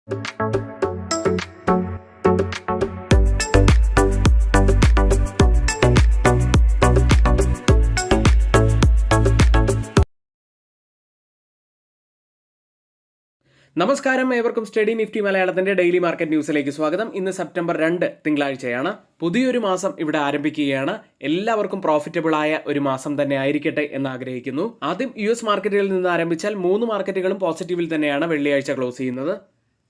നമസ്കാരം, ഏവർക്കും study Nifty മലയാളത്തിന്റെ ഡെയിലി മാർക്കറ്റ് ന്യൂസിലേക്ക് സ്വാഗതം. ഇന്ന് സെപ്റ്റംബർ 2 തിങ്കളാഴ്ചയാണ്. പുതിയൊരു മാസം ഇവിടെ ആരംഭിക്കുകയാണ്. എല്ലാവർക്കും പ്രോഫിറ്റബിൾ ആയ ഒരു മാസം തന്നെ ആയിരിക്കട്ടെ എന്ന് ആഗ്രഹിക്കുന്നു. ആദ്യം US മാർക്കറ്റുകളിൽ നിന്ന് ആരംഭിച്ചാൽ 3 മാർക്കറ്റുകളും പോസിറ്റീവിൽ തന്നെയാണ് വെള്ളിയാഴ്ച ക്ലോസ് ചെയ്യുന്നത്.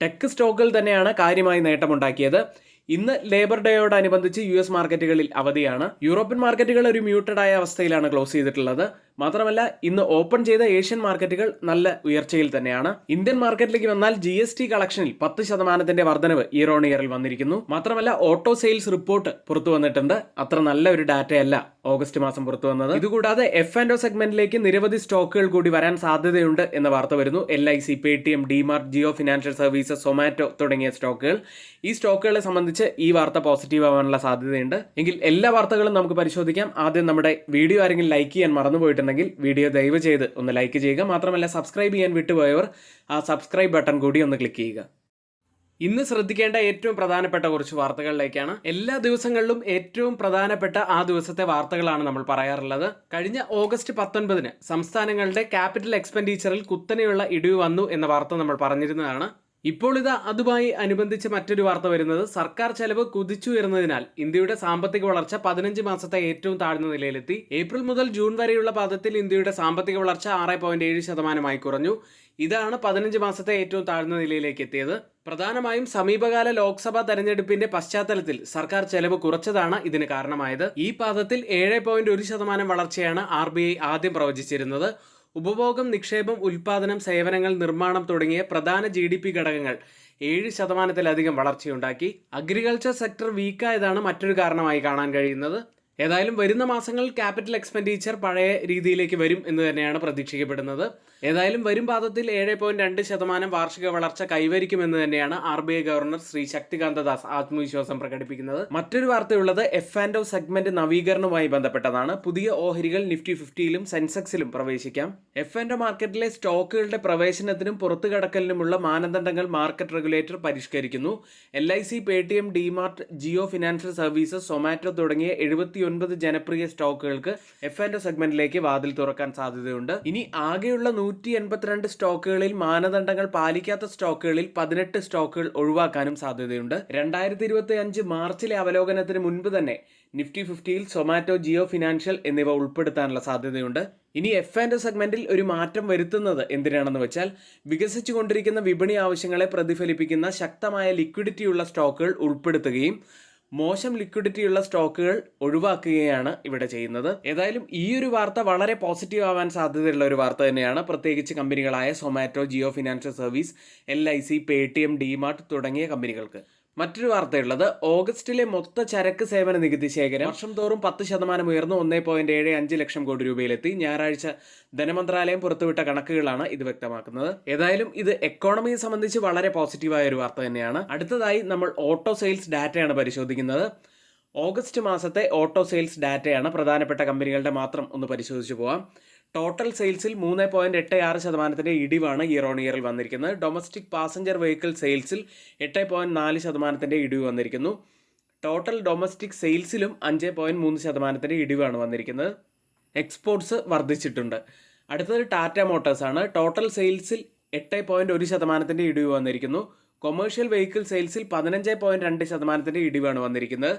ടെക് സ്റ്റോക്കുകൾ തന്നെയാണ് കാര്യമായി നേട്ടമുണ്ടാക്കിയത്. ഇന്ന് ലേബർ ഡേയോടനുബന്ധിച്ച് US മാർക്കറ്റുകളിൽ അവധിയാണ്. യൂറോപ്യൻ മാർക്കറ്റുകൾ ഒരു മ്യൂട്ടഡ് ആയ അവസ്ഥയിലാണ് ക്ലോസ് ചെയ്തിട്ടുള്ളത്. മാത്രമല്ല, ഇന്ന് ഓപ്പൺ ചെയ്ത ഏഷ്യൻ മാർക്കറ്റുകൾ നല്ല ഉയർച്ചയിൽ തന്നെയാണ്. ഇന്ത്യൻ മാർക്കറ്റിലേക്ക് വന്നാൽ GST കളക്ഷനിൽ 10% വർധനവ് ഇയർ ഓൺ ഇയറിൽ വന്നിരിക്കുന്നു. മാത്രമല്ല, ഓട്ടോ സെയിൽസ് റിപ്പോർട്ട് പുറത്തു വന്നിട്ടുണ്ട്. അത്ര നല്ല ഒരു ഡാറ്റയല്ല ഓഗസ്റ്റ് മാസം പുറത്തു വന്നത്. ഇതുകൂടാതെ F&O സെഗ്മെന്റിലേക്ക് നിരവധി സ്റ്റോക്കുകൾ കൂടി വരാൻ സാധ്യതയുണ്ട് എന്ന വാർത്ത വരുന്നു. LIC, Paytm, DMart, Jio financial services, Zomato തുടങ്ങിയ സ്റ്റോക്കുകൾ. ഈ സ്റ്റോക്കുകളെ സംബന്ധിച്ച് ഈ വാർത്ത പോസിറ്റീവ് ആവാനുള്ള സാധ്യതയുണ്ട്. എങ്കിൽ എല്ലാ വാർത്തകളും നമുക്ക് പരിശോധിക്കാം. ആദ്യം നമ്മുടെ വീഡിയോ ആരെങ്കിലും ലൈക്ക് ചെയ്യാൻ മറന്നുപോയിട്ടുണ്ടെങ്കിൽ വീഡിയോ ദയവ് ചെയ്ത് ഒന്ന് ലൈക്ക് ചെയ്യുക. മാത്രമല്ല, സബ്സ്ക്രൈബ് ചെയ്യാൻ വിട്ടുപോയവർ ആ സബ്സ്ക്രൈബ് ബട്ടൺ കൂടി ഒന്ന് ക്ലിക്ക് ചെയ്യുക. ഇന്ന് ശ്രദ്ധിക്കേണ്ട ഏറ്റവും പ്രധാനപ്പെട്ട കുറച്ച് വാർത്തകളിലേക്കാണ്. എല്ലാ ദിവസങ്ങളിലും ഏറ്റവും പ്രധാനപ്പെട്ട ആ ദിവസത്തെ വാർത്തകളാണ് നമ്മൾ പറയാറുള്ളത്. കഴിഞ്ഞ ഓഗസ്റ്റ് 19 സംസ്ഥാനങ്ങളുടെ ക്യാപിറ്റൽ എക്സ്പെൻഡിച്ചറിൽ കുത്തനെയുള്ള ഇടിവ് വന്നു എന്ന വാർത്ത നമ്മൾ പറഞ്ഞിരുന്നതാണ്. ഇപ്പോൾ അതുമായി അനുബന്ധിച്ച് മറ്റൊരു വാർത്ത വരുന്നത്, സർക്കാർ ചെലവ് കുതിച്ചുയർന്നതിനാൽ ഇന്ത്യയുടെ സാമ്പത്തിക വളർച്ച 15 മാസത്തെ ഏറ്റവും താഴ്ന്ന നിലയിലെത്തി. ഏപ്രിൽ മുതൽ ജൂൺ വരെയുള്ള പാദത്തിൽ ഇന്ത്യയുടെ സാമ്പത്തിക വളർച്ച 6.7% കുറഞ്ഞു. ഇതാണ് 15 മാസത്തെ ഏറ്റവും താഴ്ന്ന നിലയിലേക്ക് എത്തിയത്. പ്രധാനമായും സമീപകാല ലോക്സഭാ തെരഞ്ഞെടുപ്പിന്റെ പശ്ചാത്തലത്തിൽ സർക്കാർ ചെലവ് കുറച്ചതാണ് ഇതിന് കാരണമായത്. ഈ പാദത്തിൽ 7.1% വളർച്ചയാണ് RBI ആദ്യം പ്രവചിച്ചിരുന്നത്. ഉപഭോഗം, നിക്ഷേപം, ഉൽപാദനം, സേവനങ്ങൾ, നിർമ്മാണം തുടങ്ങിയ പ്രധാന GDP ഘടകങ്ങൾ 7%-ലധികം വളർച്ചയുണ്ടാക്കി. അഗ്രികൾച്ചർ സെക്ടർ വീക്കായതാണ് മറ്റൊരു കാരണമായി കാണാൻ കഴിയുന്നത്. ഏതായാലും വരുന്ന മാസങ്ങളിൽ ക്യാപിറ്റൽ എക്സ്പെൻഡിച്ചർ പഴയ രീതിയിലേക്ക് വരും എന്ന് തന്നെയാണ് പ്രതീക്ഷിക്കപ്പെടുന്നത്. ഏതായാലും വരും പാദത്തിൽ 7.2% വാർഷിക വളർച്ച കൈവരിക്കുമെന്ന് തന്നെയാണ് RBI ഗവർണർ ശ്രീ ശക്തികാന്ത ദാസ് ആത്മവിശ്വാസം പ്രകടിപ്പിക്കുന്നത്. മറ്റൊരു വാർത്തയുള്ളത് F&O സെഗ്മെന്റ് നവീകരണവുമായി ബന്ധപ്പെട്ടതാണ്. പുതിയ ഓഹരികൾ നിഫ്റ്റി 50യിലും സെൻസെക്സിലും പ്രവേശിക്കാം. F&O മാർക്കറ്റിലെ സ്റ്റോക്കുകളുടെ പ്രവേശനത്തിനും പുറത്തു കടക്കലിനുമുള്ള മാനദണ്ഡങ്ങൾ മാർക്കറ്റ് റെഗുലേറ്റർ പരിഷ്കരിക്കുന്നു. LIC, Paytm, DMart, Jio financial services, Zomato തുടങ്ങിയ 79 ജനപ്രിയ സ്റ്റോക്കുകൾക്ക് F&O സെഗ്മെന്റിലേക്ക് വാതിൽ തുറക്കാൻ സാധ്യതയുണ്ട്. ഇനി ആകെയുള്ള 182 സ്റ്റോക്കുകളിൽ മാനദണ്ഡങ്ങൾ പാലിക്കാത്ത സ്റ്റോക്കുകളിൽ 18 സ്റ്റോക്കുകൾ ഒഴിവാക്കാനും സാധ്യതയുണ്ട്. 2025 മാർച്ചിലെ അവലോകനത്തിന് മുൻപ് തന്നെ നിഫ്റ്റി 50യിൽ സൊമാറ്റോ, ജിയോ ഫിനാൻഷ്യൽ എന്നിവ ഉൾപ്പെടുത്താനുള്ള സാധ്യതയുണ്ട്. ഇനി F&O സെഗ്മെന്റിൽ ഒരു മാറ്റം വരുത്തുന്നത് എന്തിനാണെന്ന് വെച്ചാൽ, വികസിച്ചുകൊണ്ടിരിക്കുന്ന വിപണി ആവശ്യങ്ങളെ പ്രതിഫലിപ്പിക്കുന്ന ശക്തമായ ലിക്വിഡിറ്റിയുള്ള സ്റ്റോക്കുകൾ ഉൾപ്പെടുത്തുകയും മോശം ലിക്വിഡിറ്റിയുള്ള സ്റ്റോക്കുകൾ ഒഴിവാക്കുകയാണ് ഇവിടെ ചെയ്യുന്നത്. ഏതായാലും ഈ ഒരു വാർത്ത വളരെ പോസിറ്റീവ് ആവാൻ സാധ്യതയുള്ള ഒരു വാർത്ത തന്നെയാണ്, പ്രത്യേകിച്ച് കമ്പനികളായ Zomato, Jio financial service, LIC, Paytm, DMart തുടങ്ങിയ കമ്പനികൾക്ക്. മറ്റൊരു വാർത്തയുള്ളത്, ഓഗസ്റ്റിലെ മൊത്ത ചരക്ക് സേവന നികുതി ശേഖരം വർഷം തോറും 10% ഉയർന്ന് 1.75 ലക്ഷം കോടി രൂപയിലെത്തി. ഞായറാഴ്ച ധനമന്ത്രാലയം പുറത്തുവിട്ട കണക്കുകളാണ് ഇത് വ്യക്തമാക്കുന്നത്. ഏതായാലും ഇത് എക്കോണമിയെ സംബന്ധിച്ച് വളരെ പോസിറ്റീവായ ഒരു വാർത്ത തന്നെയാണ്. അടുത്തതായി നമ്മൾ ഓട്ടോ സെയിൽസ് ഡാറ്റയാണ് പരിശോധിക്കുന്നത്. ഓഗസ്റ്റ് മാസത്തെ ഓട്ടോ സെയിൽസ് ഡാറ്റയാണ്. പ്രധാനപ്പെട്ട കമ്പനികളുടെ മാത്രം ഒന്ന് പരിശോധിച്ചു പോവാം. ടോട്ടൽ സെയിൽസിൽ 3.86% ഇടിവാണ് ഇയർ ഓൺ ഇയറിൽ വന്നിരിക്കുന്നത്. ഡൊമസ്റ്റിക് പാസഞ്ചർ വെഹിക്കിൾ സെയിൽസിൽ 8.4% ഇടിവ് വന്നിരിക്കുന്നു. ടോട്ടൽ ഡൊമസ്റ്റിക് സെയിൽസിലും 5.3% ഇടിവാണ് വന്നിരിക്കുന്നത്. എക്സ്പോർട്സ് വർദ്ധിച്ചിട്ടുണ്ട്. അടുത്തത് ടാറ്റ മോട്ടോഴ്സാണ്. ടോട്ടൽ സെയിൽസിൽ 8.1% ഇടിവ് വന്നിരിക്കുന്നു. കൊമേഴ്ഷ്യൽ വെഹിക്കിൾ സെയിൽസിൽ 15.2% ഇടിവാണ് വന്നിരിക്കുന്നത്.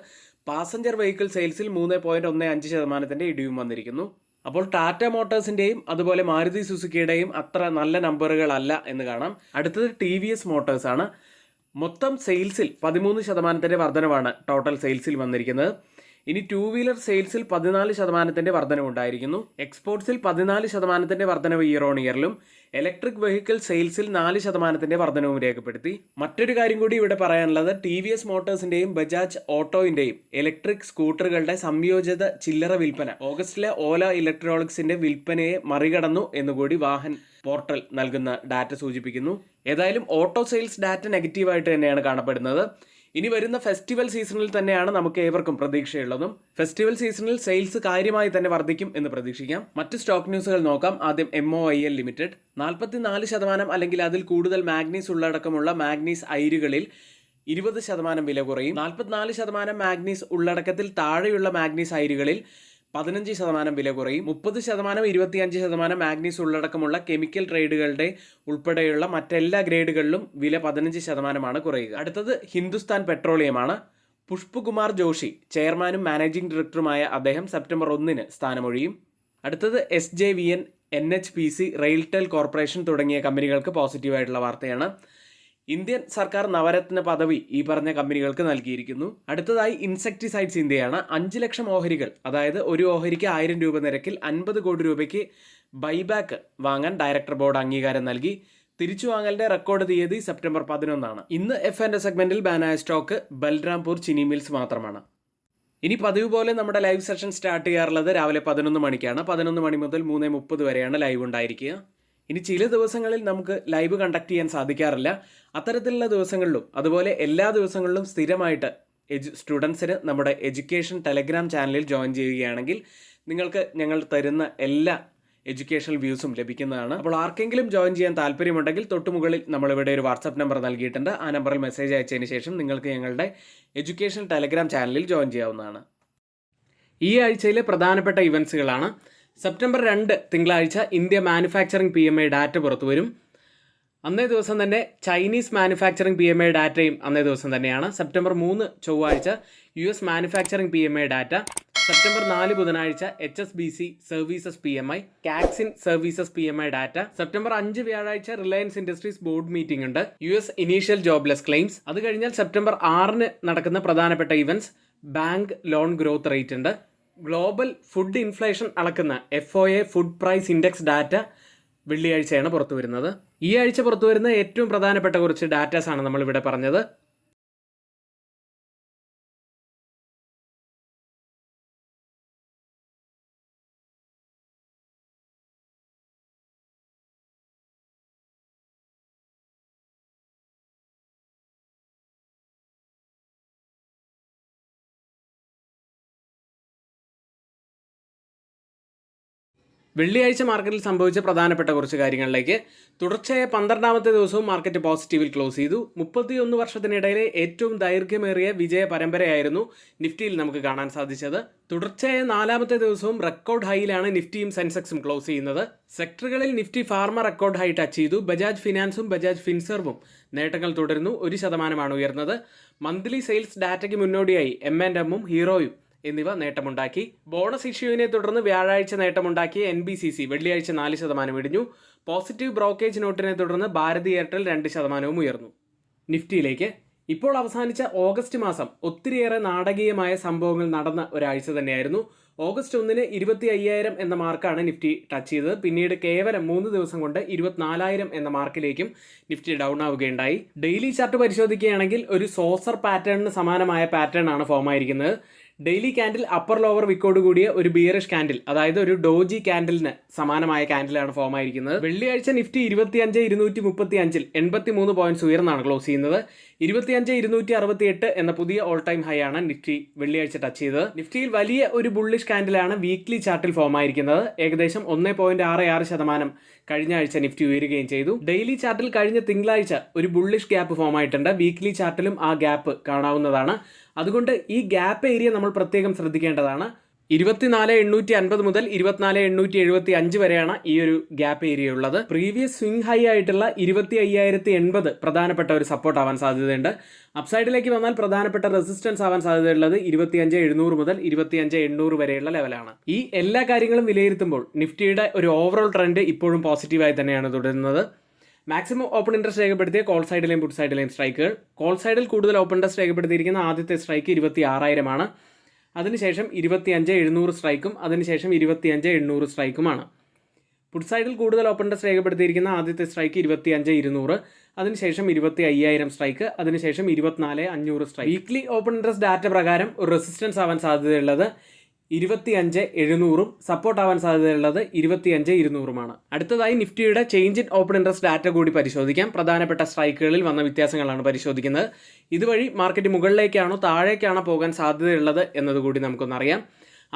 പാസഞ്ചർ വെഹിക്കിൾ സെയിൽസിൽ 3.15% ഇടിവും വന്നിരിക്കുന്നു. അപ്പോൾ ടാറ്റ മോട്ടോഴ്സിൻ്റെയും അതുപോലെ മാരുതി സുസുക്കിയുടെയും അത്ര നല്ല നമ്പറുകളല്ല എന്ന് കാണാം. അടുത്തത് TVS മോട്ടോഴ്സ് ആണ്. മൊത്തം സെയിൽസിൽ 13% വർധനവാണ് ടോട്ടൽ സെയിൽസിൽ വന്നിരിക്കുന്നത്. ഇനി 2 വീലർ സെയിൽസിൽ 14% വർധനവുണ്ടായിരിക്കുന്നു. എക്സ്പോർട്സിൽ 14% വർധനവ് ഇയർ ഓൺ ഇയറിലും ഇലക്ട്രിക് വെഹിക്കിൾ സെയിൽസിൽ 4% വർധനവും രേഖപ്പെടുത്തി. മറ്റൊരു കാര്യം കൂടി ഇവിടെ പറയാനുള്ളത്, TVS മോട്ടോഴ്സിന്റെയും ബജാജ് ഓട്ടോയിന്റെയും ഇലക്ട്രിക് സ്കൂട്ടറുകളുടെ സംയോജിത ചില്ലറ വിൽപ്പന ഓഗസ്റ്റിലെ ഓല ഇലക്ട്രോണിക്സിന്റെ വിൽപ്പനയെ മറികടന്നു എന്നുകൂടി വാഹൻ പോർട്ടൽ നൽകുന്ന ഡാറ്റ സൂചിപ്പിക്കുന്നു. ഏതായാലും ഓട്ടോ സെയിൽസ് ഡാറ്റ നെഗറ്റീവായിട്ട് തന്നെയാണ് കാണപ്പെടുന്നത്. ഇനി വരുന്ന ഫെസ്റ്റിവൽ സീസണിൽ തന്നെയാണ് നമുക്ക് ഏവർക്കും പ്രതീക്ഷയുള്ളതും. ഫെസ്റ്റിവൽ സീസണിൽ സെയിൽസ് കാര്യമായി തന്നെ വർദ്ധിക്കും എന്ന് പ്രതീക്ഷിക്കാം. മറ്റ് സ്റ്റോക്ക് ന്യൂസുകൾ നോക്കാം. ആദ്യം MOIL ലിമിറ്റഡ് 44% അല്ലെങ്കിൽ അതിൽ കൂടുതൽ മാഗ്നീസ് ഉള്ളടക്കമുള്ള മാഗ്നീസ് അയിരുകളിൽ 20% വില കുറയും. 44% മാഗ്നീസ് ഉള്ളടക്കത്തിൽ താഴെയുള്ള മാഗ്നീസ് അയിരുകളിൽ 15% വില കുറയും. 30%, 25% മാഗ്നീസ് ഉള്ളടക്കമുള്ള കെമിക്കൽ ട്രേഡുകളുടെ ഉൾപ്പെടെയുള്ള മറ്റെല്ലാ ഗ്രേഡുകളിലും വില 15% കുറയുക. അടുത്തത് ഹിന്ദുസ്ഥാൻ പെട്രോളിയമാണ്. പുഷ്പകുമാർ ജോഷി ചെയർമാനും മാനേജിംഗ് ഡയറക്ടറുമായ അദ്ദേഹം സെപ്റ്റംബർ 1 സ്ഥാനമൊഴിയും. അടുത്തത് SJVN, NHPC, റെയിൽടെൽ കോർപ്പറേഷൻ തുടങ്ങിയ കമ്പനികൾക്ക് പോസിറ്റീവായിട്ടുള്ള വാർത്തയാണ്. ഇന്ത്യൻ സർക്കാർ നവരത്ന പദവി ഈ പറഞ്ഞ കമ്പനികൾക്ക് നൽകിയിരിക്കുന്നു. അടുത്തതായി ഇൻസെക്ടിസൈഡ്സ് ഇന്ത്യയാണ്. 5 ലക്ഷം ഓഹരികൾ, അതായത് ഒരു ഓഹരിക്ക് 1000 രൂപ നിരക്കിൽ 50 കോടി രൂപയ്ക്ക് ബൈബാക്ക് വാങ്ങാൻ ഡയറക്ടർ ബോർഡ് അംഗീകാരം നൽകി. തിരിച്ചുവാങ്ങലിന്റെ റെക്കോർഡ് തീയതി സെപ്റ്റംബർ 11. ഇന്ന് F&O സെഗ്മെന്റിൽ ബാനായ സ്റ്റോക്ക് ബൽറാംപൂർ ചിനി മിൽസ് മാത്രമാണ്. ഇനി പതിവ് പോലെ നമ്മുടെ ലൈവ് സെഷൻ സ്റ്റാർട്ട് ചെയ്യാറുള്ളത് രാവിലെ 11 മണിക്കാണ്. 11 മണി മുതൽ 3:30 വരെയാണ് ലൈവ് ഉണ്ടായിരിക്കുക. ഇനി ചില ദിവസങ്ങളിൽ നമുക്ക് ലൈവ് കണ്ടക്ട് ചെയ്യാൻ സാധിക്കാറില്ല. അത്തരത്തിലുള്ള ദിവസങ്ങളിലും അതുപോലെ എല്ലാ ദിവസങ്ങളിലും സ്ഥിരമായിട്ട് സ്റ്റുഡൻസിന് നമ്മുടെ എഡ്യൂക്കേഷൻ ടെലഗ്രാം ചാനലിൽ ജോയിൻ ചെയ്യുകയാണെങ്കിൽ നിങ്ങൾക്ക് ഞങ്ങൾ തരുന്ന എല്ലാ എഡ്യൂക്കേഷണൽ വ്യൂസും ലഭിക്കുന്നതാണ്. അപ്പോൾ ആർക്കെങ്കിലും ജോയിൻ ചെയ്യാൻ താല്പര്യമുണ്ടെങ്കിൽ തൊട്ടുമുകളിൽ നമ്മളിവിടെ ഒരു വാട്സപ്പ് നമ്പർ നൽകിയിട്ടുണ്ട്. ആ നമ്പറിൽ മെസ്സേജ് അയച്ചതിന് ശേഷം നിങ്ങൾക്ക് ഞങ്ങളുടെ എഡ്യൂക്കേഷൻ ടെലഗ്രാം ചാനലിൽ ജോയിൻ ചെയ്യാവുന്നതാണ്. ഈ ആഴ്ചയിലെ പ്രധാനപ്പെട്ട ഇവൻസുകളാണ്. സെപ്റ്റംബർ 2 തിങ്കളാഴ്ച ഇന്ത്യ മാനുഫാക്ചറിംഗ് PMI ഡാറ്റ പുറത്തു വരും. അന്നേ ദിവസം തന്നെ ചൈനീസ് മാനുഫാക്ചറിംഗ് PMI ഡാറ്റയും അന്നേ ദിവസം തന്നെയാണ്. സെപ്റ്റംബർ 3 ചൊവ്വാഴ്ച US manufacturing PMI data. September 4 ബുധനാഴ്ച HSBC services PMI, Caixin services PMI data. September 5 വ്യാഴാഴ്ച റിലയൻസ് ഇൻഡസ്ട്രീസ് ബോർഡ് മീറ്റിംഗ് ഉണ്ട്. US initial jobless claims. അത് കഴിഞ്ഞാൽ സെപ്റ്റംബർ 6 നടക്കുന്ന പ്രധാനപ്പെട്ട events bank loan growth rate ഉണ്ട്. ഗ്ലോബൽ ഫുഡ് ഇൻഫ്ലേഷൻ അളക്കുന്ന FOA food price index data വെള്ളിയാഴ്ചയാണ് പുറത്തു വരുന്നത്. ഈ ആഴ്ച പുറത്തു വരുന്ന ഏറ്റവും പ്രധാനപ്പെട്ട കുറച്ച് ഡാറ്റാസ് ആണ് നമ്മളിവിടെ പറഞ്ഞത്. വെള്ളിയാഴ്ച മാർക്കറ്റിൽ സംഭവിച്ച പ്രധാനപ്പെട്ട കുറച്ച് കാര്യങ്ങളിലേക്ക്. തുടർച്ചയായ 12ാമത്തെ ദിവസവും മാർക്കറ്റ് പോസിറ്റീവിൽ ക്ലോസ് ചെയ്തു. 31 വർഷത്തിനിടയിലെ ഏറ്റവും ദൈർഘ്യമേറിയ വിജയ പരമ്പരയായിരുന്നു നിഫ്റ്റിയിൽ നമുക്ക് കാണാൻ സാധിച്ചത്. തുടർച്ചയായ 4ാമത്തെ ദിവസവും റെക്കോർഡ് ഹൈയിലാണ് നിഫ്റ്റിയും സെൻസെക്സും ക്ലോസ് ചെയ്യുന്നത്. സെക്ടറുകളിൽ Nifty pharma record high touch ചെയ്തു. ബജാജ് ഫിനാൻസും ബജാജ് ഫിൻസർവും നേട്ടങ്ങൾ തുടരുന്നു. 1% ഉയർന്നത്. മന്ത്ലി സെയിൽസ് ഡാറ്റയ്ക്ക് മുന്നോടിയായി M&Mഉം ഹീറോയും എന്നിവ നേട്ടമുണ്ടാക്കി. ബോണസ് ഇഷ്യൂവിനെ തുടർന്ന് വ്യാഴാഴ്ച നേട്ടമുണ്ടാക്കിയ NBCC വെള്ളിയാഴ്ച 4% ഇടിഞ്ഞു. പോസിറ്റീവ് ബ്രോക്കേജ് നോട്ടിനെ തുടർന്ന് ഭാരതി എയർടെൽ 2% ഉയർന്നു. നിഫ്റ്റിയിലേക്ക്. ഇപ്പോൾ അവസാനിച്ച ഓഗസ്റ്റ് മാസം ഒത്തിരിയേറെ നാടകീയമായ സംഭവങ്ങൾ നടന്ന ഒരാഴ്ച തന്നെയായിരുന്നു. ഓഗസ്റ്റ് 1 25,000 എന്ന മാർക്കാണ് നിഫ്റ്റി ടച്ച് ചെയ്തത്. പിന്നീട് കേവലം 3 ദിവസം കൊണ്ട് 24,000 എന്ന മാർക്കിലേക്കും നിഫ്റ്റി ഡൗൺ ആവുകയുണ്ടായി. ഡെയിലി ചാർട്ട് പരിശോധിക്കുകയാണെങ്കിൽ ഒരു സോസർ പാറ്റേണിന് സമാനമായ പാറ്റേൺ ആണ് ഫോം ആയിരിക്കുന്നത്. ഡെയിലി ക്യാൻഡിൽ അപ്പർ ലോവർ വിക്കോട് കൂടിയ ഒരു ബിയറിഷ് ക്യാൻഡിൽ, അതായത് ഒരു ഡോജി ക്യാൻഡിലിന് സമാനമായ ക്യാൻഡിലാണ് ഫോം ആയിരിക്കുന്നത്. വെള്ളിയാഴ്ച നിഫ്റ്റി 25,235 83 പോയിന്റ്സ് ഉയർന്നാണ് ക്ലോസ് ചെയ്യുന്നത്. 25,268 എന്ന പുതിയ ഓൾ ടൈം ഹൈ ആണ് നിഫ്റ്റി വെള്ളിയാഴ്ച ടച്ച് ചെയ്തത്. നിഫ്റ്റിയിൽ വലിയ ഒരു ബുള്ളിഷ് ക്യാൻഡിലാണ് വീക്ക്ലി ചാർട്ടിൽ ഫോം ആയിരിക്കുന്നത്. ഏകദേശം 1.66% കഴിഞ്ഞ ആഴ്ച നിഫ്റ്റി ഉയരുകയും ചെയ്തു. ഡെയിലി ചാർട്ടിൽ കഴിഞ്ഞ തിങ്കളാഴ്ച ഒരു ബുള്ളിഷ് ഗ്യാപ്പ് ഫോം ആയിട്ടുണ്ട്. വീക്ക്ലി ചാർട്ടിലും ആ ഗ്യാപ്പ് കാണാവുന്നതാണ്. അതുകൊണ്ട് ഈ ഗ്യാപ്പ് ഏരിയ നമ്മൾ പ്രത്യേകം ശ്രദ്ധിക്കേണ്ടതാണ്. 24,850 മുതൽ 24,875 വരെയാണ് ഈ ഒരു ഗ്യാപ്പ് ഏരിയ ഉള്ളത്. പ്രീവിയസ് സ്വിംഗ് ഹൈ ആയിട്ടുള്ള 25,080 പ്രധാനപ്പെട്ട ഒരു സപ്പോർട്ട് ആവാൻ സാധ്യതയുണ്ട്. അപ്സൈഡിലേക്ക് വന്നാൽ പ്രധാനപ്പെട്ട റെസിസ്റ്റൻസ് ആവാൻ സാധ്യതയുള്ളത് 25,700 മുതൽ 25,800 വരെയുള്ള ലെവലാണ്. ഈ എല്ലാ കാര്യങ്ങളും വിലയിരുത്തുമ്പോൾ നിഫ്റ്റിയുടെ ഒരു ഓവറോൾ ട്രെൻഡ് ഇപ്പോഴും പോസിറ്റീവായി തന്നെയാണ് തുടരുന്നത്. മാക്സിമം ഓപ്പൺ ഇൻട്രസ്റ്റ് രേഖപ്പെടുത്തിയ കോൾ സൈഡിലെയും പുട്ട് സൈഡിലെയും സ്ട്രൈക്കുകൾ. കോൾ സൈഡിൽ കൂടുതൽ ഓപ്പൺ ഇൻട്രസ്റ്റ് രേഖപ്പെടുത്തിയിരിക്കുന്ന ആദ്യത്തെ സ്ട്രൈക്ക് 26,000 ആണ്. അതിനുശേഷം 25,700 സ്ട്രൈക്കും അതിനുശേഷം 25,800 സ്ട്രൈക്കുമാണ്. പുട്ട് സൈഡിൽ കൂടുതൽ ഓപ്പൺ ഇൻട്രസ്റ്റ് രേഖപ്പെടുത്തിയിരിക്കുന്ന ആദ്യത്തെ സ്ട്രൈക്ക് 25,200, അതിനുശേഷം 25,000 സ്ട്രൈക്ക്, അതിനുശേഷം 24,500 strike. Weekly open interest data പ്രകാരം ഒരു റെസിസ്റ്റൻസ് ആവാൻ സാധ്യതയുള്ളത് 25,700 സപ്പോർട്ട് ആവാൻ സാധ്യതയുള്ളത് 25,200 അടുത്തതായി നിഫ്റ്റിയുടെ change in open interest data കൂടി പരിശോധിക്കാം. പ്രധാനപ്പെട്ട സ്ട്രൈക്കുകളിൽ വന്ന വ്യത്യാസങ്ങളാണ് പരിശോധിക്കുന്നത്. ഇതുവഴി മാർക്കറ്റ് മുകളിലേക്കാണോ താഴേക്കാണോ പോകാൻ സാധ്യതയുള്ളത് എന്നതുകൂടി നമുക്കൊന്നറിയാം.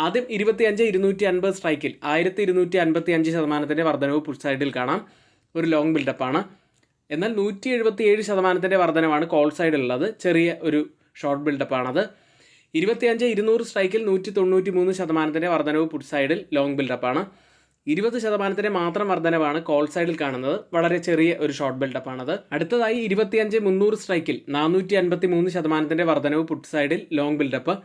ആദ്യം 25,250 സ്ട്രൈക്കിൽ 1,255% വർധനവ് പുഷ് സൈഡിൽ കാണാം. ഒരു ലോങ് ബിൽഡപ്പാണ്. എന്നാൽ 177% വർധനവാണ് കോൾ സൈഡിലുള്ളത്. ചെറിയ ഒരു ഷോർട്ട് ബിൽഡപ്പാണത്. 25,200 സ്ട്രൈക്കിൽ 193% വർധനവ് പുട്ട് സൈഡിൽ ലോങ് ബിൽഡപ്പാണ്. 20% മാത്രം വർധനവാണ് കോൾ സൈഡിൽ കാണുന്നത്. വളരെ ചെറിയ ഒരു ഷോർട്ട് ബിൽഡപ്പാണത്. അടുത്തതായി 25,300 സ്ട്രൈക്കിൽ 453% വർധനവ് പുട്ട് സൈഡിൽ ലോങ് ബിൽഡപ്പ്.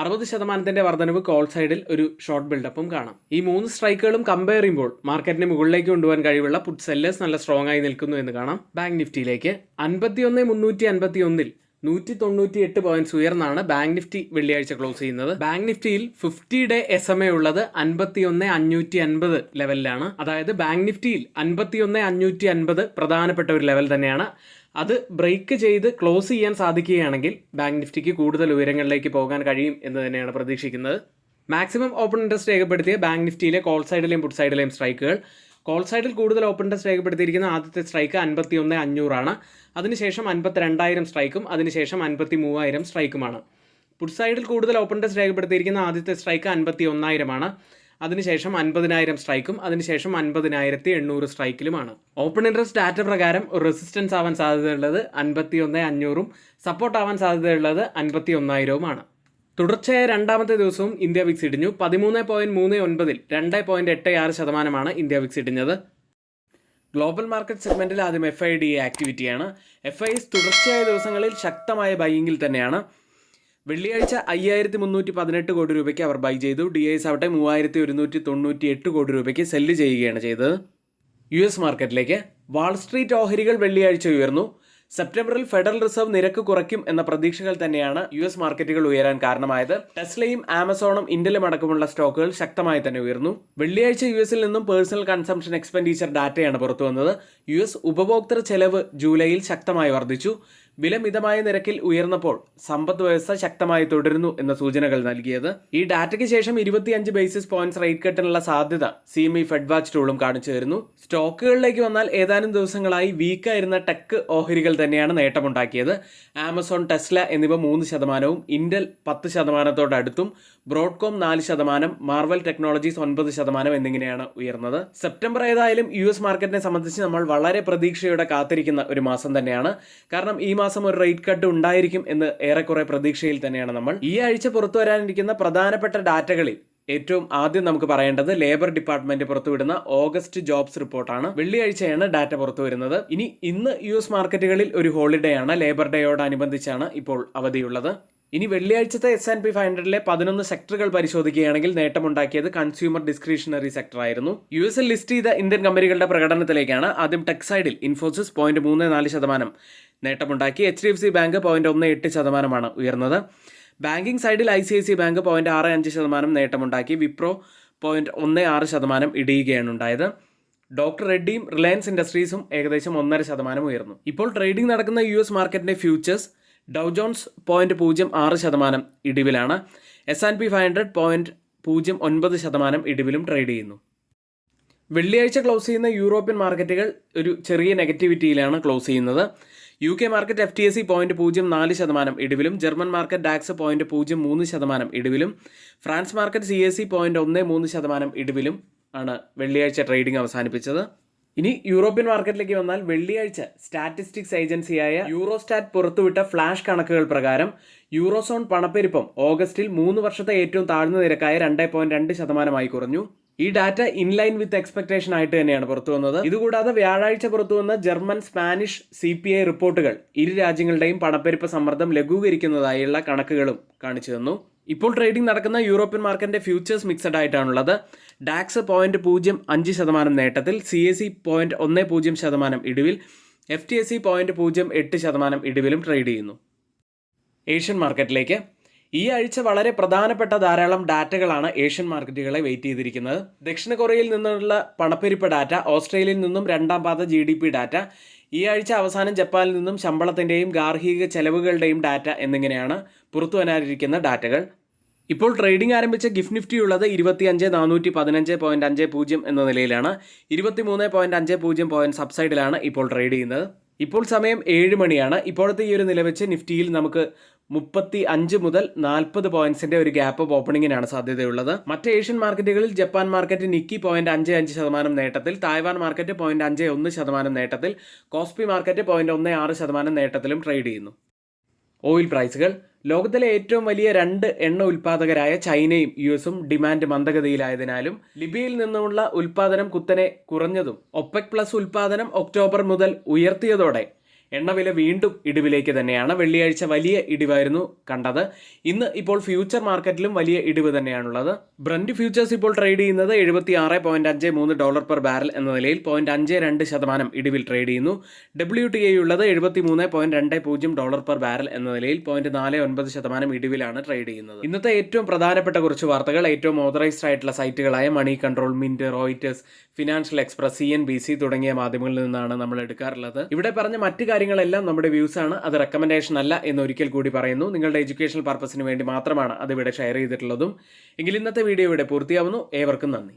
60% വർധനവ് കോൾ സൈഡിൽ ഒരു ഷോർട്ട് ബിൽഡപ്പും കാണാം. ഈ 3 സ്ട്രൈക്കുകളും കമ്പയർ ചെയ്യുമ്പോൾ മാർക്കറ്റിനെ മുകളിലേക്ക് കൊണ്ടുപോകാൻ കഴിവുള്ള പുട്ട് സെല്ലേഴ്സ് നല്ല സ്ട്രോങ് ആയി നിൽക്കുന്നു എന്ന് കാണാം. ബാങ്ക് നിഫ്റ്റിയിലേക്ക് 51,351 198 പോയിന്റ്സ് ഉയർന്നാണ് ബാങ്ക് നിഫ്റ്റി വെള്ളിയാഴ്ച ക്ലോസ് ചെയ്യുന്നത്. ബാങ്ക് നിഫ്റ്റിയിൽ 50-ഡേ SMA ഉള്ളത് 51,550 ലെവലിലാണ്. അതായത് ബാങ്ക് നിഫ്റ്റിയിൽ 51,550 പ്രധാനപ്പെട്ട ഒരു ലെവൽ തന്നെയാണ്. അത് ബ്രേക്ക് ചെയ്ത് ക്ലോസ് ചെയ്യാൻ സാധിക്കുകയാണെങ്കിൽ ബാങ്ക് നിഫ്റ്റിക്ക് കൂടുതൽ ഉയരങ്ങളിലേക്ക് പോകാൻ കഴിയും എന്ന് തന്നെയാണ് പ്രതീക്ഷിക്കുന്നത്. മാക്സിമം ഓപ്പൺ ഇൻട്രസ്റ്റ് രേഖപ്പെടുത്തിയ ബാങ്ക് നിഫ്റ്റിയിലെ കോൾ സൈഡിലെയും പുട്ട് സൈഡിലെയും സ്ട്രൈക്കുകൾ. കോൾ സൈഡിൽ കൂടുതൽ ഓപ്പൺ ഇൻട്രസ്റ്റ് രേഖപ്പെടുത്തിയിരിക്കുന്ന ആദ്യത്തെ സ്ട്രൈക്ക് 51,500 അതിനുശേഷം 52,000 സ്ട്രൈക്കും അതിനുശേഷം 53,000 സ്ട്രൈക്കുമാണ്. പുട്ട് സൈഡിൽ കൂടുതൽ ഓപ്പൺ ഇൻട്രസ്റ്റ് രേഖപ്പെടുത്തിയിരിക്കുന്ന ആദ്യത്തെ സ്ട്രൈക്ക് 51,000 അതിനുശേഷം 50,000 സ്ട്രൈക്കും അതിനുശേഷം 50,800 സ്ട്രൈക്കിലുമാണ്. ഓപ്പൺ ഇൻട്രസ്റ്റ് ഡാറ്റ പ്രകാരം ഒരു റെസിസ്റ്റൻസ് ആവാൻ സാധ്യതയുള്ളത് 51,500 സപ്പോർട്ട് ആവാൻ സാധ്യതയുള്ളത് 51,000 തുടർച്ചയായ രണ്ടാമത്തെ ദിവസവും ഇന്ത്യ വിക്സ് ഇടിഞ്ഞു. 13.39 2.86% ഇന്ത്യ വിക്സ് ഇടിഞ്ഞത്. ഗ്ലോബൽ മാർക്കറ്റ് സെഗ്മെന്റിൽ ആദ്യം FIDA ആക്ടിവിറ്റിയാണ്. FIs തുടർച്ചയായ ദിവസങ്ങളിൽ ശക്തമായ ബൈയിങ്ങിൽ തന്നെയാണ്. വെള്ളിയാഴ്ച 5,318 കോടി രൂപയ്ക്ക് അവർ ബൈ ചെയ്തു. DIs ആവട്ടെ 3,198 കോടി രൂപയ്ക്ക് സെല്ല് ചെയ്യുകയാണ് ചെയ്തത്. US മാർക്കറ്റിലേക്ക് വാൾസ്ട്രീറ്റ് ഓഹരികൾ വെള്ളിയാഴ്ച ഉയർന്നു. സെപ്റ്റംബറിൽ ഫെഡറൽ റിസർവ് നിരക്ക് കുറയ്ക്കും എന്ന പ്രതീക്ഷകൾ തന്നെയാണ് US മാർക്കറ്റുകൾ ഉയരാൻ കാരണമായത്. ടെസ്ലയും ആമസോണും ഇന്റലും അടക്കമുള്ള സ്റ്റോക്കുകൾ ശക്തമായി തന്നെ ഉയർന്നു. വെള്ളിയാഴ്ച US നിന്നും പേഴ്സണൽ കൺസംഷൻ എക്സ്പെൻഡിച്ചർ ഡാറ്റയാണ് പുറത്തു വന്നത്. US ഉപഭോക്തൃ ചെലവ് ജൂലൈയിൽ ശക്തമായി വർദ്ധിച്ചു. വില മിതമായ നിരക്കിൽ ഉയർന്നപ്പോൾ സമ്പദ് വ്യവസ്ഥ ശക്തമായി തുടരുന്നു എന്ന സൂചനകൾ നൽകിയത്. ഈ ഡാറ്റയ്ക്ക് ശേഷം 25 ബേസിസ് പോയിന്റ്സ് റേറ്റ് കട്ടിനുള്ള സാധ്യത CME ഫെഡ് വാച്ച് ടൂളും കാണിച്ചു തരുന്നു. സ്റ്റോക്കുകളിലേക്ക് വന്നാൽ ഏതാനും ദിവസങ്ങളായി വീക്കായിരുന്ന ടെക് ഓഹരികൾ തന്നെയാണ് നേട്ടമുണ്ടാക്കിയത്. ആമസോൺ, ടെസ്ല എന്നിവ 3%, ഇന്റൽ 10%, ബ്രോഡ്കോം 4%, മാർവൽ ടെക്നോളജീസ് 9% എന്നിങ്ങനെയാണ് ഉയർന്നത്. സെപ്റ്റംബർ ഏതായാലും US മാർക്കറ്റിനെ സംബന്ധിച്ച് നമ്മൾ വളരെ പ്രതീക്ഷയോടെ കാത്തിരിക്കുന്ന ഒരു മാസം തന്നെയാണ്. കാരണം ഈ മാസം ഒരു റേറ്റ് കട്ട് ഉണ്ടായിരിക്കും എന്ന് ഏറെക്കുറെ പ്രതീക്ഷയിൽ തന്നെയാണ് നമ്മൾ. ഈ ആഴ്ച പുറത്തു വരാനിരിക്കുന്ന പ്രധാനപ്പെട്ട ഡാറ്റകളിൽ ഏറ്റവും ആദ്യം നമുക്ക് പറയേണ്ടത് ലേബർ ഡിപ്പാർട്ട്മെന്റ് പുറത്തുവിടുന്ന ഓഗസ്റ്റ് ജോബ്സ് റിപ്പോർട്ടാണ്. വെള്ളിയാഴ്ചയാണ് ഡാറ്റ പുറത്തു വരുന്നത്. ഇന്ന് US മാർക്കറ്റുകളിൽ ഒരു ഹോളിഡേ ആണ്. ലേബർ ഡേയോടനുബന്ധിച്ചാണ് ഇപ്പോൾ അവധിയുള്ളത്. ഇനി വെള്ളിയാഴ്ചത്തെ S&P 500-ലെ 11 സെക്ടറുകൾ പരിശോധിക്കുകയാണെങ്കിൽ നേട്ടമുണ്ടാക്കിയത് കൺസ്യൂമർ ഡിസ്ക്രിഷണറി സെക്ടർ ആയിരുന്നു. US-ൽ ലിസ്റ്റ് ചെയ്ത ഇന്ത്യൻ കമ്പനികളുടെ പ്രകടനത്തിലേക്കാണ്. ആദ്യം ടെക് സൈഡിൽ ഇൻഫോസിസ് 0.34% നേട്ടമുണ്ടാക്കി. HDFC ബാങ്ക് 0.18% ഉയർന്നത്. ബാങ്കിംഗ് സൈഡിൽ ICICI ബാങ്ക് 0.65% നേട്ടമുണ്ടാക്കി. വിപ്രോ 0.16% ഇടിയുകയാണ് ഉണ്ടായത്. ഡോക്ടർ റെഡ്ഡിയും റിലയൻസ് ഇൻഡസ്ട്രീസും ഏകദേശം 1.5% ഉയർന്നു. ഇപ്പോൾ ട്രേഡിംഗ് നടക്കുന്ന US മാർക്കറ്റിന്റെ ഫ്യൂച്ചേഴ്സ് ഡൗ ജോൺസ് 0.06% ഇടിവിലാണ്. S&P 500 0.09% ഇടിവിലും ട്രേഡ് ചെയ്യുന്നു. വെള്ളിയാഴ്ച ക്ലോസ് ചെയ്യുന്ന യൂറോപ്യൻ മാർക്കറ്റുകൾ ഒരു ചെറിയ നെഗറ്റിവിറ്റിയിലാണ് ക്ലോസ് ചെയ്യുന്നത്. UK മാർക്കറ്റ് FTSE 0.04% ഇടിവിലും, ജർമ്മൻ മാർക്കറ്റ് ഡാക്സ് 0.03% ഇടിവിലും, ഫ്രാൻസ് മാർക്കറ്റ് CAC 0.13% ഇടിവിലും ആണ് വെള്ളിയാഴ്ച ട്രേഡിംഗ് അവസാനിപ്പിച്ചത്. ഇനി യൂറോപ്യൻ മാർക്കറ്റിലേക്ക് വന്നാൽ വെള്ളിയാഴ്ച സ്റ്റാറ്റിസ്റ്റിക്സ് ഏജൻസിയായ യൂറോസ്റ്റാറ്റ് പുറത്തുവിട്ട ഫ്ലാഷ് കണക്കുകൾ പ്രകാരം യൂറോസോൺ പണപ്പെരുപ്പം ഓഗസ്റ്റിൽ 3 വർഷത്തെ ഏറ്റവും താഴ്ന്ന നിരക്കായ 2.2% കുറഞ്ഞു. ഈ ഡാറ്റ ഇൻലൈൻ വിത്ത് എക്സ്പെക്ടേഷൻ ആയിട്ട് തന്നെയാണ് പുറത്തു വന്നത്. ഇതുകൂടാതെ വ്യാഴാഴ്ച പുറത്തുവന്ന ജർമ്മൻ, സ്പാനിഷ് CPI റിപ്പോർട്ടുകൾ ഇരു രാജ്യങ്ങളുടെയും പണപ്പെരുപ്പ സമ്മർദ്ദം ലഘൂകരിക്കുന്നതായുള്ള കണക്കുകളും കാണിച്ചു തന്നു. ഇപ്പോൾ ട്രേഡിംഗ് നടക്കുന്ന യൂറോപ്യൻ മാർക്കറ്റിന്റെ ഫ്യൂച്ചേഴ്സ് മിക്സഡ് ആയിട്ടാണുള്ളത്. ഡാക്സ് 0.05% നേട്ടത്തിൽ, CAC 0.10% ഇടിവിൽ, FTSE 0.08% ഇടിവിലും ട്രേഡ് ചെയ്യുന്നു. ഏഷ്യൻ മാർക്കറ്റിലേക്ക് ഈ ആഴ്ച വളരെ പ്രധാനപ്പെട്ട ധാരാളം ഡാറ്റകളാണ് ഏഷ്യൻ മാർക്കറ്റുകളെ വെയിറ്റ് ചെയ്തിരിക്കുന്നത്. ദക്ഷിണ കൊറിയയിൽ നിന്നുള്ള പണപ്പെരുപ്പ ഡാറ്റ, ഓസ്ട്രേലിയയിൽ നിന്നും രണ്ടാം പാദ GDP ഡാറ്റ, ഈ ആഴ്ച അവസാനം ജപ്പാനിൽ നിന്നും ശമ്പളത്തിൻ്റെയും ഗാർഹിക ചെലവുകളുടെയും ഡാറ്റ എന്നിങ്ങനെയാണ് പുറത്തു വരാനിരിക്കുന്ന ഡാറ്റകൾ. ഇപ്പോൾ ട്രേഡിംഗ് ആരംഭിച്ച ഗിഫ്റ്റ് നിഫ്റ്റി ഉള്ളത് 25,415.50 എന്ന നിലയിലാണ്. 23.50 പോയിന്റ് സബ്സൈഡിലാണ് ഇപ്പോൾ ട്രേഡ് ചെയ്യുന്നത്. ഇപ്പോൾ സമയം 7 മണിയാണ്. ഇപ്പോഴത്തെ ഈ ഒരു നില വെച്ച് നിഫ്റ്റിയിൽ നമുക്ക് 35 മുതൽ 40 പോയിന്റ്സിന്റെ ഒരു ഗ്യാപ്പ് ഓഫ് ഓപ്പണിങ്ങിനാണ് സാധ്യതയുള്ളത്. മറ്റ് ഏഷ്യൻ മാർക്കറ്റുകളിൽ ജപ്പാൻ മാർക്കറ്റ് നിക്കി 0.55% നേട്ടത്തിൽ, തായ്വാൻ മാർക്കറ്റ് 0.51% നേട്ടത്തിൽ, കോസ്പി മാർക്കറ്റ് 0.16% നേട്ടത്തിലും ട്രേഡ് ചെയ്യുന്നു. ഓയിൽ പ്രൈസുകൾ. ലോകത്തിലെ ഏറ്റവും വലിയ 2 എണ്ണ ഉൽപ്പാദകരായ ചൈനയും യുഎസും ഡിമാൻഡ് മന്ദഗതിയിലായതിനാലും ലിബിയയിൽ നിന്നുമുള്ള ഉൽപ്പാദനം കുത്തനെ കുറഞ്ഞതും ഒപെക് പ്ലസ് ഉൽപ്പാദനം ഒക്ടോബർ മുതൽ ഉയർത്തിയതോടെ എണ്ണവില വീണ്ടും ഇടിവിലേക്ക് തന്നെയാണ്. വെള്ളിയാഴ്ച വലിയ ഇടിവായിരുന്നു കണ്ടത്. ഇന്ന് ഇപ്പോൾ ഫ്യൂച്ചർ മാർക്കറ്റിലും വലിയ ഇടിവ് തന്നെയാണുള്ളത്. ബ്രന്റ് ഫ്യൂച്ചേഴ്സ് ഇപ്പോൾ ട്രേഡ് ചെയ്യുന്നത് $76.53 പെർ ബാരൽ എന്ന നിലയിൽ 0.52% ഇടിവിൽ ട്രേഡ് ചെയ്യുന്നു. WTI ഉള്ളത് $73.20 പെർ ബാരൽ എന്ന നിലയിൽ 0.49% ഇടിവിലാണ് ട്രേഡ് ചെയ്യുന്നത്. ഇന്നത്തെ ഏറ്റവും പ്രധാനപ്പെട്ട കുറച്ച് വാർത്തകൾ ഏറ്റവും ഓതറൈസ്ഡ് ആയിട്ടുള്ള സൈറ്റുകളായ Moneycontrol, Mint, Reuters, Financial Express, CNBC തുടങ്ങിയ മാധ്യമങ്ങളിൽ നിന്നാണ് നമ്മൾ എടുക്കാറുള്ളത്. ഇവിടെ പറഞ്ഞ മറ്റു കാര്യങ്ങളെല്ലാം നമ്മുടെ വ്യൂസ് ആണ്, അത് റെക്കമെൻഡേഷൻ അല്ല എന്ന് ഒരിക്കൽ കൂടി പറയുന്നു. നിങ്ങളുടെ എഡ്യൂക്കേഷണൽ പർപ്പസിന് വേണ്ടി മാത്രമാണ് അത് ഇവിടെ ഷെയർ ചെയ്തിട്ടുള്ളതും. എങ്കിൽ ഇന്നത്തെ വീഡിയോ ഇവിടെ പൂർത്തിയാവുന്നു. ഏവർക്കും നന്ദി.